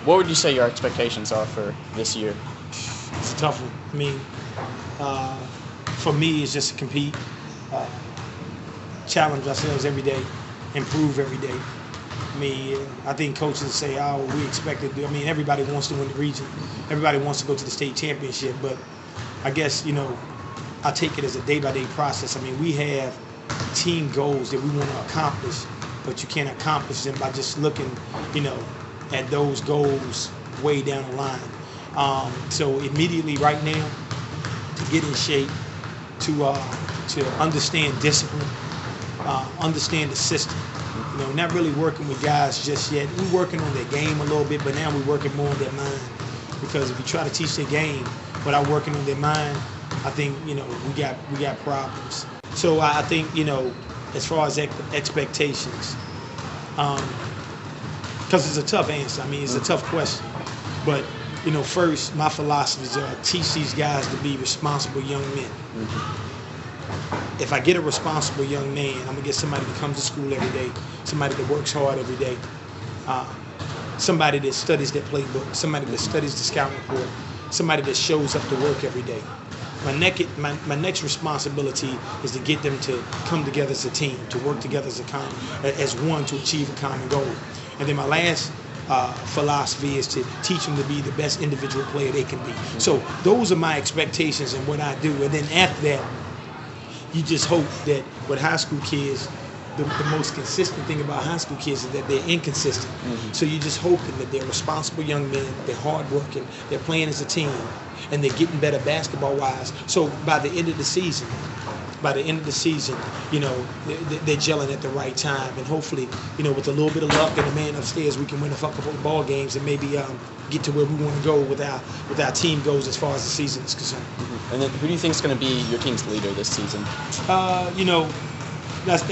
What would you say your expectations are for this year? It's a tough one. I mean, for me, it's just to compete, uh, challenge ourselves every day, improve every day. I mean, I think coaches say, "Oh, we expect to do." I mean, everybody wants to win the region. Everybody wants to go to the state championship. But I guess I take it as a day-by-day process. I mean, we have team goals that we want to accomplish, but you can't accomplish them by just looking, at those goals way down the line. So immediately, right now, to get in shape, to understand discipline, understand the system. Not really working with guys just yet. We're working on their game a little bit, but now we're working more on their mind. Because if you try to teach their game without working on their mind, I think we got problems. So I think as far as expectations, because it's a tough answer. I mean, it's a tough question. But first, my philosophy is teach these guys to be responsible young men. If I get a responsible young man, I'm gonna get somebody that comes to school every day, somebody that works hard every day, somebody that studies their playbook, somebody that studies the scouting report, somebody that shows up to work every day. My next responsibility is to get them to come together as a team, to work together as one to achieve a common goal. And then my last philosophy is to teach them to be the best individual player they can be. So those are my expectations and what I do. And then after that, you just hope that with high school kids, the most consistent thing about high school kids is that they're inconsistent. So you're just hoping that they're responsible young men, they're hardworking, they're playing as a team, and they're getting better basketball-wise. So by the end of the season, they're gelling at the right time. And hopefully, with a little bit of luck and the man upstairs, we can win a couple of ball games and maybe get to where we want to go with our team goes as far as the season is concerned. And then who do you think is going to be your team's leader this season? That's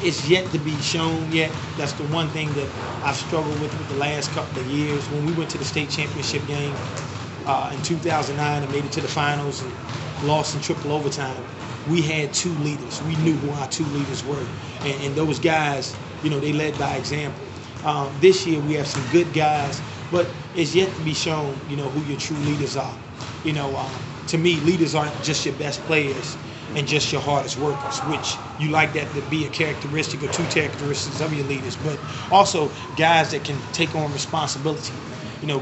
it's yet to be shown yet. That's the one thing that I've struggled with the last couple of years. When we went to the state championship game in 2009 and made it to the finals and lost in triple overtime, we had two leaders. We knew who our two leaders were, and those guys, they led by example. This year we have some good guys, but it's yet to be shown, who your true leaders are. To me, leaders aren't just your best players and just your hardest workers, which you like that to be a characteristic or two characteristics of your leaders, but also guys that can take on responsibility.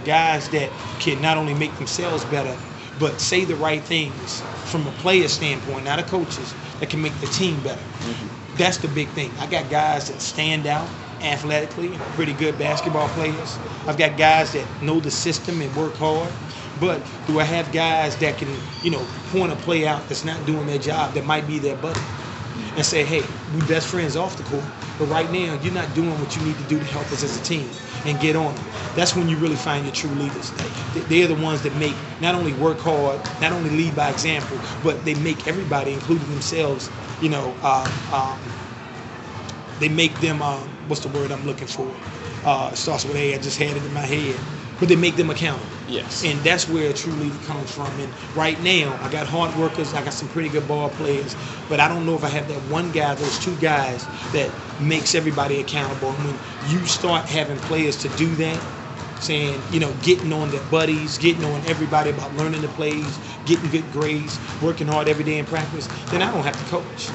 Guys that can not only make themselves better, but say the right things from a player standpoint, not a coach's, that can make the team better. That's the big thing. I got guys that stand out athletically, pretty good basketball players. I've got guys that know the system and work hard. But do I have guys that can, point a play out that's not doing their job, that might be their buddy, and say, hey, we best friends off the court, but right now you're not doing what you need to do to help us as a team, and get on them. That's when you really find your true leaders. They're the ones that make, not only work hard, not only lead by example, but they make everybody, including themselves, they make them, what's the word I'm looking for? It starts with A, I just had it in my head. But they make them accountable. Yes. And that's where a true leader comes from. And right now, I got hard workers, I got some pretty good ball players, but I don't know if I have that one guy, those two guys, that makes everybody accountable. And when you start having players to do that, saying, getting on their buddies, getting on everybody about learning the plays, getting good grades, working hard every day in practice, then I don't have to coach.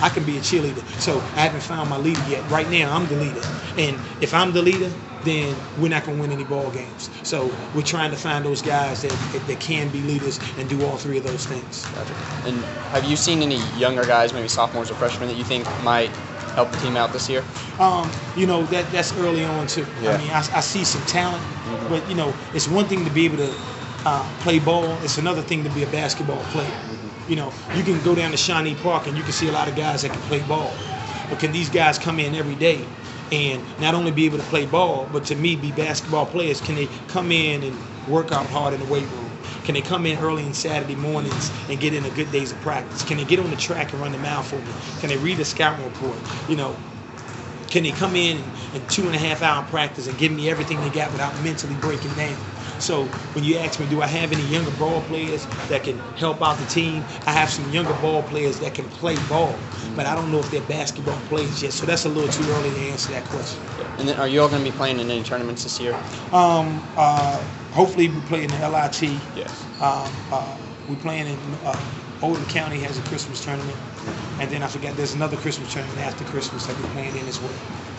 I can be a cheerleader. So I haven't found my leader yet. Right now, I'm the leader. And if I'm the leader, then we're not going to win any ball games. So we're trying to find those guys that can be leaders and do all three of those things. Gotcha. And have you seen any younger guys, maybe sophomores or freshmen, that you think might help the team out this year? That's early on too. Yeah. I mean, I see some talent, but it's one thing to be able to play ball. It's another thing to be a basketball player. You can go down to Shawnee Park and you can see a lot of guys that can play ball. But can these guys come in every day and not only be able to play ball, but to me be basketball players? Can they come in and work out hard in the weight room? Can they come in early on Saturday mornings and get in a good days of practice? Can they get on the track and run the mile for me? Can they read a scouting report? Can they come in 2.5 hour practice and give me everything they got without mentally breaking down? So when you ask me, do I have any younger ball players that can help out the team? I have some younger ball players that can play ball, but I don't know if they're basketball players yet. So that's a little too early to answer that question. And then, are you all going to be playing in any tournaments this year? Hopefully we play in the LIT. Yes. We're playing in Oldham County has a Christmas tournament, and then I forgot there's another Christmas tournament after Christmas that we're playing in as well.